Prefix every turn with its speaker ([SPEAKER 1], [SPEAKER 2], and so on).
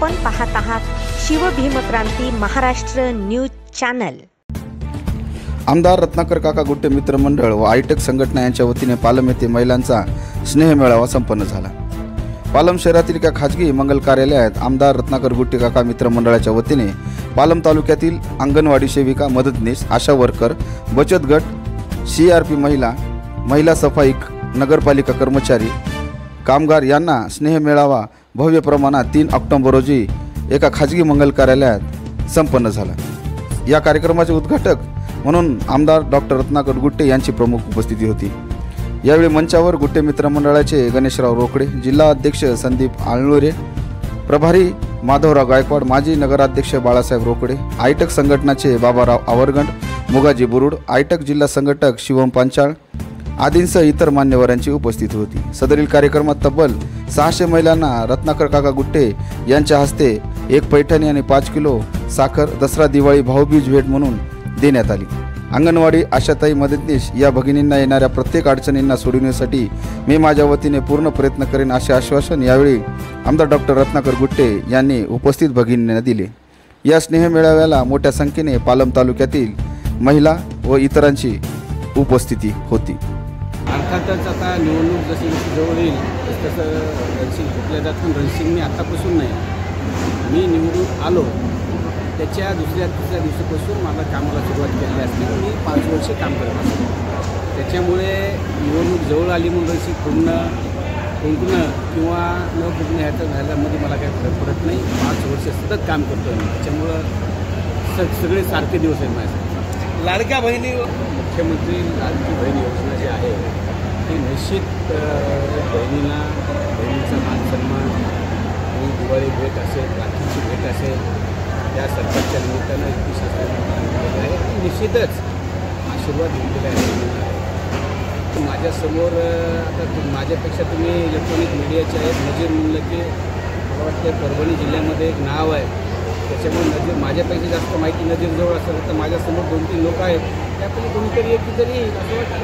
[SPEAKER 1] आपण पाहत आहात शिवभीमक्रांती महाराष्ट्र न्यूज चॅनल।
[SPEAKER 2] आमदार रत्नाकर काका गुट्टे मित्रमंडळ व आयटेक संघटना यांच्या वतीने पालम येथे महिलांचा स्नेह मेळावा संपन्न झाला। पालम शहरातील एका खाजगी मंगल कार्यालयात आमदार रत्नाकर गुट्टे काका मित्रमंडळाच्या वतीने पालम तालुक्यातील अंगणवाडी सेविका, मदतनीस, आशा वर्कर, बचत गट, CRP महिला सफाई, नगरपालिका कर्मचारी, कामगार यांना स्नेह मेळावा भव्य प्रमाणात 3 ऑक्टोबर रोजी एका खाजगी मंगल कार्यालयात संपन्न झाला। या कार्यक्रमाचे उद्घाटक म्हणून आमदार डॉक्टर रत्नाकर गुट्टे यांची प्रमुख उपस्थिती होती। यावेळी मंचावर गुट्टे मित्रमंडळाचे गणेशराव रोकडे, जिल्हा अध्यक्ष संदीप आळनुरे, प्रभारी माधवराव गायकवाड, माजी नगराध्यक्ष बाळासाहेब रोकडे, आयटेक संघटनाचे बाबाराव आवरगंड, मुगाजी बुरुड, आयटेक जिल्हा संघटक शिवम पांचाळ आदींसह इतर मान्यवरांची उपस्थिती होती। सदरील कार्यक्रमात तब्बल 600 महिलांना रत्नाकर काका गुट्टे यांच्या हस्ते 1 पैठणी आणि 5 किलो साखर दसरा दिवाळी भाऊबीज भेट म्हणून देण्यात आली। अंगणवाडी आशाताई, मदतनीस या भगिनींना येणाऱ्या प्रत्येक अडचणींना सोडविण्यासाठी मी माझ्या वतीने पूर्ण प्रयत्न करेन असे आश्वासन यावेळी आमदार डॉक्टर रत्नाकर गुट्टे यांनी उपस्थित भगिनींना दिले। या स्नेह मेळाव्याला मोठ्या संख्येने पालम तालुक्यातील महिला व इतरांची उपस्थिती होती।
[SPEAKER 3] अर्थातच आता निवडणूक जशी जवळ येईल तसं रणसिंग घेतल्या जात, पण रणसिंग मी आत्तापासून नाही, मी निवडून आलो त्याच्या दुसऱ्या तिसऱ्या दिवसापासून मला कामाला सुरुवात केली असते। मी 5 वर्ष काम करत असतो, त्याच्यामुळे निवडणूक जवळ आली म्हणून रणसिंग कुंकणं किंवा न कुंकणं ह्याच्यामध्ये मला काही फरक पडत नाही। 5 वर्ष सतत काम करतो मी, त्याच्यामुळं सगळे सारखे दिवस आहेत माझ्यासाठी। लाडक्या बहिणी, मुख्यमंत्री लाडकी बहीण योजना जी आहे ती निश्चित बहिणीचा मान सन्मान आणि दिवाळी भेट असेल, राखीची भेट असेल, त्या सरकारच्या निमित्तानं इतकी शासनाने आहे आणि निश्चितच आशीर्वाद दिलेला आहे। माझ्यासमोर आता माझ्यापेक्षा तुम्ही इलेक्ट्रॉनिक मीडियाचे आहेत, नजीर म्हणलं की मला वाटतं परभणी जिल्ह्यामध्ये एक नाव आहे, त्याच्यामुळे नजीर माझ्यापेक्षा जास्त माहिती नजीरजवळ असेल तर माझ्यासमोर 2-3 लोक आहेत, त्यापैकी कोणीतरी एक तरी असं वाटतं।